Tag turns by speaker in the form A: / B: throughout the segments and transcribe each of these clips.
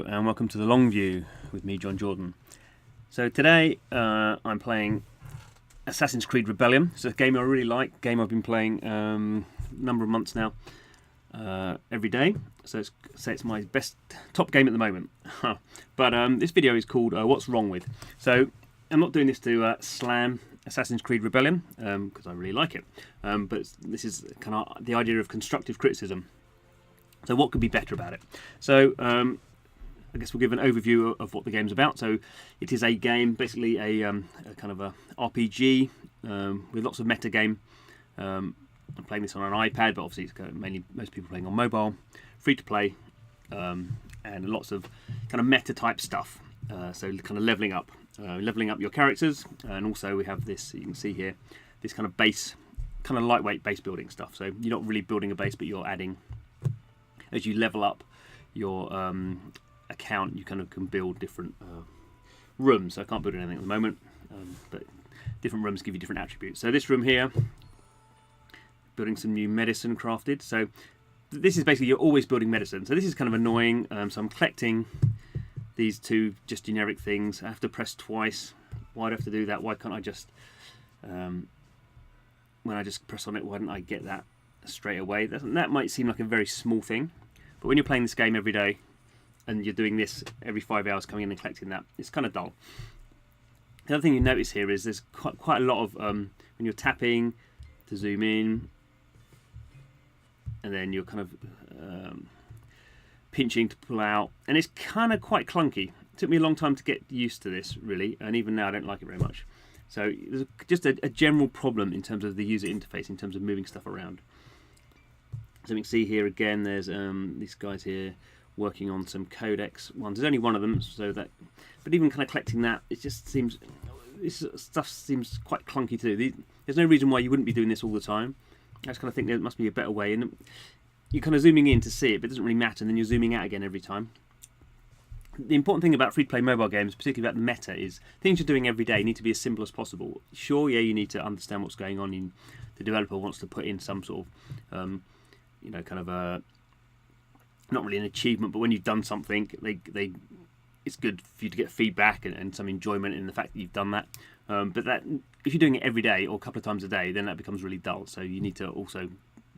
A: Hello and welcome to the Long View with me, Jon Jordan. So today I'm playing Assassin's Creed Rebellion. It's a game I really like, a game I've been playing a number of months now, every day. So it's my top game at the moment. But this video is called What's Wrong With. So I'm not doing this to slam Assassin's Creed Rebellion because I really like it. But this is kind of the idea of constructive criticism. So what could be better about it? So I guess we'll give an overview of what the game's about. So it is a game, basically a kind of a RPG with lots of meta game. I'm playing this on an iPad, but obviously it's mainly most people playing on mobile, free to play, and lots of kind of meta type stuff. So kind of leveling up your characters, and also we have this. You can see here this kind of base, kind of lightweight base building stuff. So you're not really building a base, but you're adding. As you level up your account, you kind of can build different rooms. So I can't build anything at the moment, but different rooms give you different attributes. So this room here, building some new medicine crafted. So this is basically, you're always building medicine. So this is kind of annoying. So I'm collecting these two just generic things. I have to press twice. Why do I have to do that? Why can't I just, when I just press on it, why don't I get that straight away? That might seem like a very small thing, but when you're playing this game every day and you're doing this every 5 hours, coming in and collecting that, it's kind of dull. The other thing you notice here is there's quite a lot of when you're tapping to zoom in, and then you're kind of pinching to pull out, and it's kind of quite clunky. It took me a long time to get used to this, really, and even now I don't like it very much. So there's just a general problem in terms of the user interface, in terms of moving stuff around. So we can see here again, there's these guys here working on some codex ones. There's only one of them, so that. But even kind of collecting that, it just seems, this stuff seems quite clunky to do. There's no reason why you wouldn't be doing this all the time. I just kind of think there must be a better way, and you're kind of zooming in to see it, but it doesn't really matter. And then you're zooming out again every time. The important thing about free-to-play mobile games, particularly about the meta, is things you're doing every day need to be as simple as possible. Sure, yeah, you need to understand what's going on. The developer wants to put in some sort of kind of a, not really an achievement, but when you've done something, it's good for you to get feedback and some enjoyment in the fact that you've done that. But that, if you're doing it every day or a couple of times a day, then that becomes really dull. So you need to also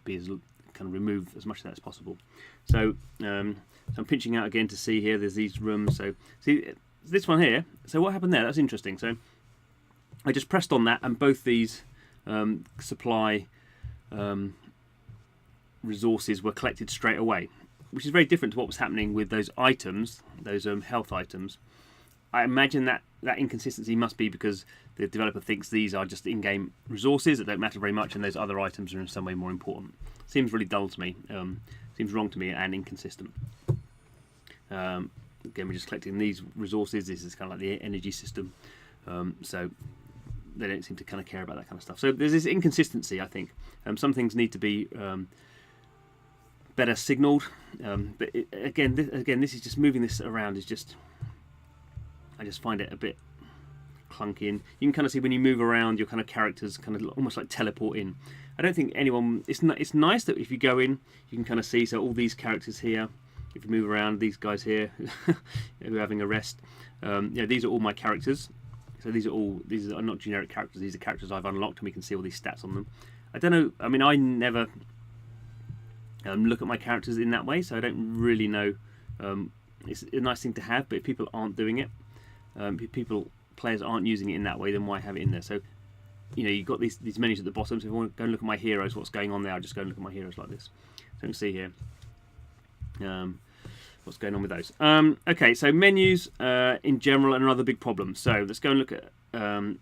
A: be as kind of remove as much of that as possible. So I'm pinching out again to see here. There's these rooms. So see this one here. So what happened there? That's interesting. So I just pressed on that, and both these supply resources were collected straight away, which is very different to what was happening with those items, those health items. I imagine that inconsistency must be because the developer thinks these are just in-game resources that don't matter very much, and those other items are in some way more important. Seems really dull to me. Seems wrong to me and inconsistent. Again, we're just collecting these resources. This is kind of like the energy system. So they don't seem to kind of care about that kind of stuff. So there's this inconsistency, I think. Some things need to be better signalled, but again, this is just moving this around is just, I just find it a bit clunky, and you can kind of see when you move around, your kind of characters kind of almost like teleport in. I don't think anyone. It's nice that if you go in, you can kind of see. So all these characters here, if you move around, these guys here who are having a rest. These are all my characters. So these are not generic characters. These are characters I've unlocked, and we can see all these stats on them. I don't know. I mean, I never look at my characters in that way, so I don't really know. It's a nice thing to have, but if people aren't doing it, players aren't using it in that way, then why have it in there? So, you've got these menus at the bottom. So if I want to go and look at my heroes, what's going on there, I'll just go and look at my heroes like this. So you can see here what's going on with those. Okay, so menus in general are another big problem. So let's go and look at go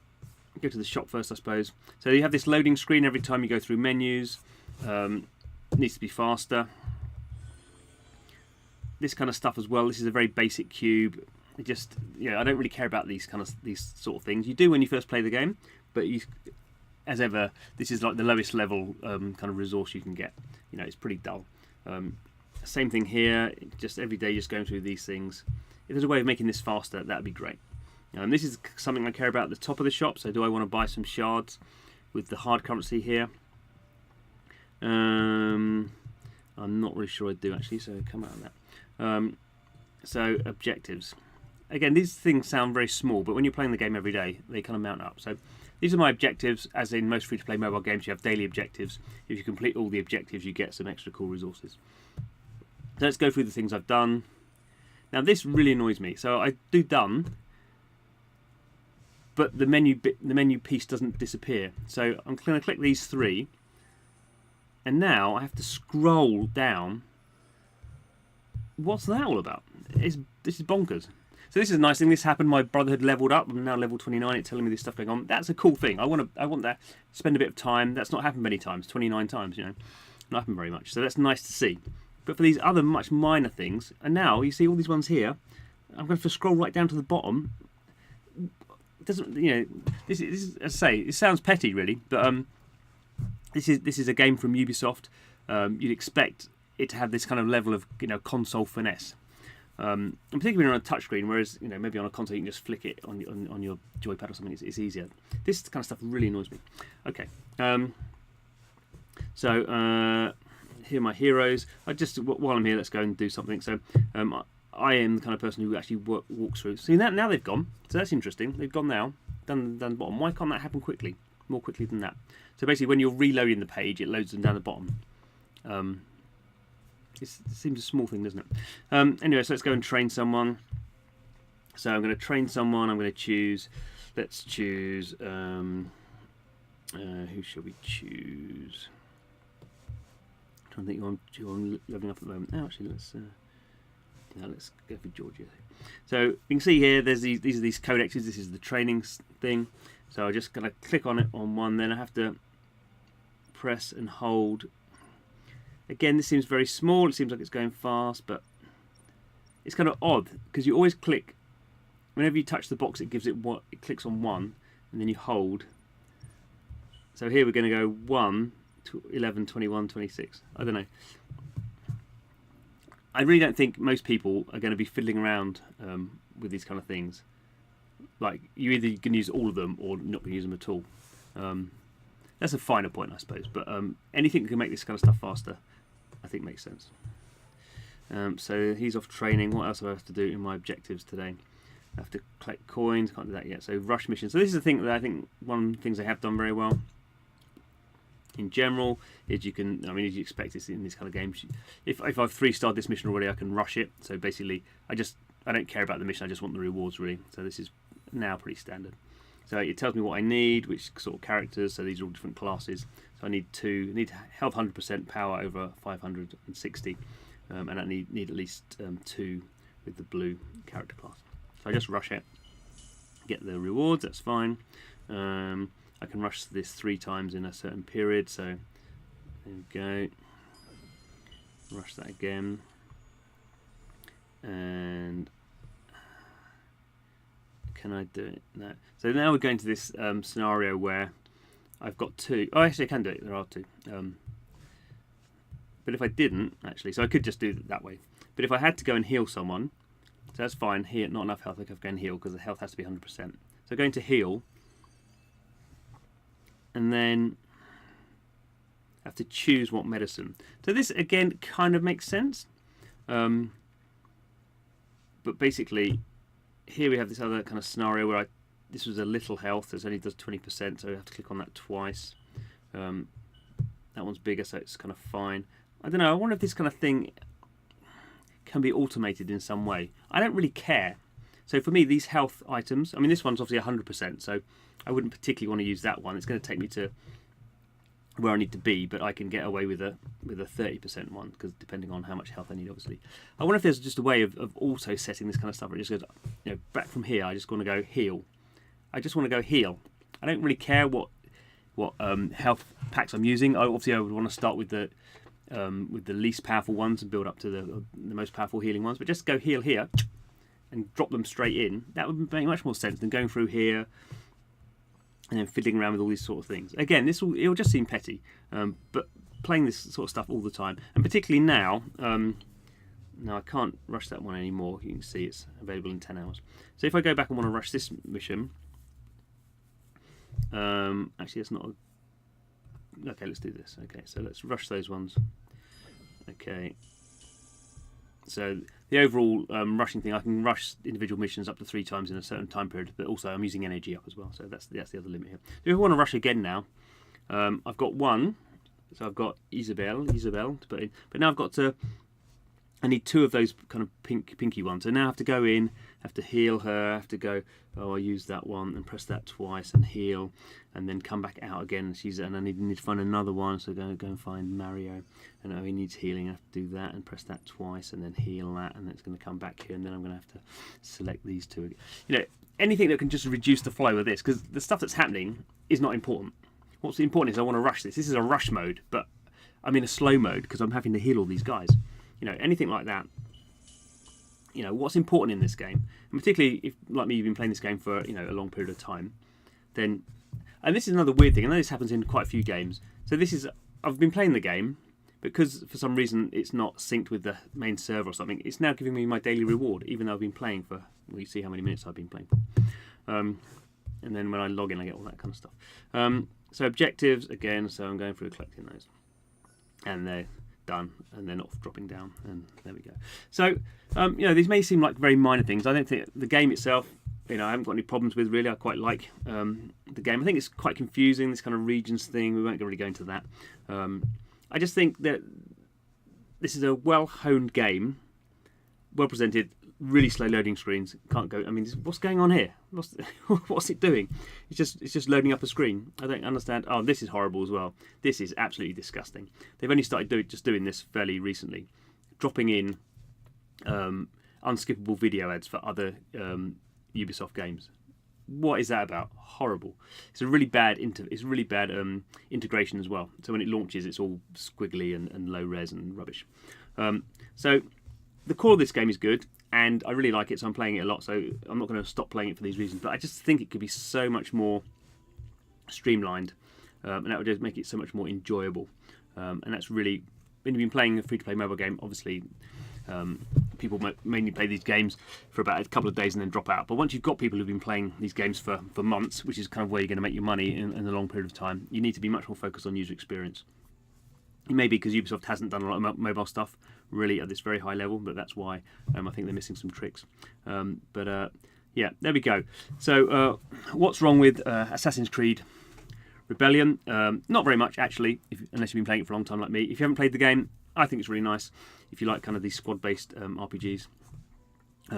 A: to the shop first, I suppose. So you have this loading screen every time you go through menus. It needs to be faster. This kind of stuff as well. This is a very basic cube. It just, I don't really care about these sort of things. You do when you first play the game, but as ever, this is like the lowest level kind of resource you can get. It's pretty dull. Same thing here. Just every day, just going through these things. If there's a way of making this faster, that'd be great. This is something I care about at the top of the shop. So do I want to buy some shards with the hard currency here? I'm not really sure I do actually, so come out of that. So objectives. Again, these things sound very small, but when you're playing the game every day, they kind of mount up. So these are my objectives. As in most free-to-play mobile games, you have daily objectives. If you complete all the objectives, you get some extra cool resources. So let's go through the things I've done. Now this really annoys me. So I do done, but the menu piece doesn't disappear. So I'm going to click these three, and now I have to scroll down. What's that all about? This is bonkers. So this is a nice thing. This happened. My brother had leveled up. I'm now level 29. It's telling me this stuff going on. That's a cool thing. I want that. Spend a bit of time. That's not happened many times. 29 times, you know, not happened very much. So that's nice to see. But for these other much minor things, and now you see all these ones here. I'm going to have to scroll right down to the bottom. It doesn't, you know, this is, as I say, it sounds petty really, but this is a game from Ubisoft. You'd expect it to have this kind of level of, you know, console finesse. And particularly on a touchscreen, whereas, you know, maybe on a console you can just flick it on your joypad or something. It's easier. This kind of stuff really annoys me. Okay, so here are my heroes. While I'm here, let's go and do something. So I am the kind of person who actually walks through. See, now they've gone. So that's interesting. They've gone now. Done the bottom. Why can't that happen quickly? More quickly than that. So basically, when you're reloading the page, it loads them down the bottom. It seems a small thing, doesn't it? Anyway, so let's go and train someone. So I'm going to train someone. I'm going to choose. Let's choose. Who shall we choose? I'm trying to think who I'm leveling up at the moment. Oh, actually, let's go for Georgia. So you can see here, these are these codexes. This is the training thing. So I'm just going to click on it on one. Then I have to press and hold. Again, this seems very small. It seems like it's going fast, but it's kind of odd because you always click. Whenever you touch the box, it gives it what it clicks on one, and then you hold. So here we're going to go 1, 11, 21, 26. I don't know. I really don't think most people are going to be fiddling around with these kind of things. Like, you either can use all of them or not going to use them at all. That's a finer point, I suppose. But anything that can make this kind of stuff faster, I think makes sense. So he's off training. What else do I have to do in my objectives today? I have to collect coins. Can't do that yet. So rush mission. So this is the thing that I think one of the things they have done very well. In general, is you can, I mean, as you expect this in these kind of games, if I've 3-starred this mission already, I can rush it. So basically, I don't care about the mission. I just want the rewards really. So this is now pretty standard. So it tells me what I need, which sort of characters. So these are all different classes. So I need health 100%, power over 560, and I need at least 2 with the blue character class. So I just rush it, get the rewards. That's fine. I can rush this 3 times in a certain period. So there we go. Rush that again, and can I do it? No. So now we're going to this scenario where I've got 2. Oh, actually I can do it. There are 2. But if I didn't, actually, so I could just do it that way. But if I had to go and heal someone, so that's fine. Here, not enough health. I can go and heal because the health has to be 100%. So going to heal, and then I have to choose what medicine. So this again kind of makes sense. But basically, here we have this other kind of scenario where this was a little health, it only does 20%, so I have to click on that twice. That one's bigger, so it's kind of fine. I don't know, I wonder if this kind of thing can be automated in some way. I don't really care. So for me, these health items, I mean, this one's obviously 100%, so I wouldn't particularly want to use that one. It's going to take me to where I need to be, but I can get away with a 30% one, because depending on how much health I need, obviously. I wonder if there's just a way of also setting this kind of stuff where it just goes, you know, back from here, I just want to go heal. I just want to go heal. I don't really care what health packs I'm using. Obviously, I would want to start with the least powerful ones and build up to the most powerful healing ones, but just go heal here and drop them straight in. That would make much more sense than going through here and then fiddling around with all these sort of things. Again, it'll just seem petty, but playing this sort of stuff all the time, and particularly now, now I can't rush that one anymore. You can see it's available in 10 hours. So if I go back and want to rush this mission, actually that's not okay, let's do this. Okay, so let's rush those ones. Okay, So the overall rushing thing, I can rush individual missions up to 3 times in a certain time period, but also I'm using energy up as well. So that's the other limit here. If I want to rush again now, I've got one. So I've got Isabel to put in, but now I've got to. I need 2 of those kind of pinky ones. So now I have to go in, have to heal her, have to go, oh, I use that one and press that twice and heal, and then come back out again. And I need to find another one, so go and find Mario, and oh, he needs healing. I have to do that and press that twice and then heal that, and it's going to come back here, and then I'm going to have to select these 2. You know, anything that can just reduce the flow of this, because the stuff that's happening is not important. What's important is I want to rush this. This is a rush mode, but I'm in a slow mode because I'm having to heal all these guys. You know, anything like that. You know, what's important in this game, and particularly if, like me, you've been playing this game for, you know, a long period of time, then, and this is another weird thing, I know this happens in quite a few games. So this is, I've been playing the game, because for some reason it's not synced with the main server or something, it's now giving me my daily reward, even though I've been playing for, well, you see how many minutes I've been playing for. And then when I log in, I get all that kind of stuff. So objectives, again, so I'm going through collecting those. And they're done, and they're not dropping down, and there we go. So you know, these may seem like very minor things. I don't think the game itself, you know, I haven't got any problems with really. I quite like the game. I think it's quite confusing, this kind of regions thing. We won't really go into that. I just think that this is a well-honed game, well presented, really slow loading screens. Can't go. I mean, what's going on here? What's it doing? It's just loading up a screen. I don't understand. Oh, this is horrible as well. This is absolutely disgusting. They've only started doing this fairly recently, dropping in unskippable video ads for other Ubisoft games. What is that about? Horrible. It's a really bad integration as well. So when it launches, it's all squiggly and low res and rubbish. So the core of this game is good, and I really like it, so I'm playing it a lot. So I'm not going to stop playing it for these reasons, but I just think it could be so much more streamlined, and that would just make it so much more enjoyable. And that's really, when you've been playing a free-to-play mobile game, obviously people mainly play these games for about a couple of days and then drop out. But once you've got people who've been playing these games for months, which is kind of where you're going to make your money in a long period of time, you need to be much more focused on user experience. It may be because Ubisoft hasn't done a lot of mobile stuff really at this very high level, but that's why I think they're missing some tricks. Yeah, there we go. So what's wrong with Assassin's Creed Rebellion? Not very much, actually, unless you've been playing it for a long time like me. If you haven't played the game, I think it's really nice. If you like kind of these squad-based RPGs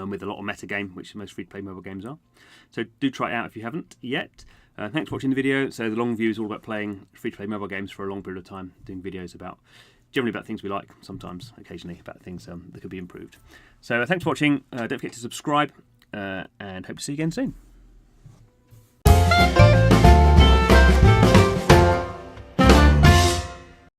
A: with a lot of metagame, which most free-to-play mobile games are. So do try it out if you haven't yet. Thanks for watching the video. So the long view is all about playing free-to-play mobile games for a long period of time, doing videos generally about things we like, sometimes, occasionally, about things that could be improved. So thanks for watching. Don't forget to subscribe, and hope to see you again soon.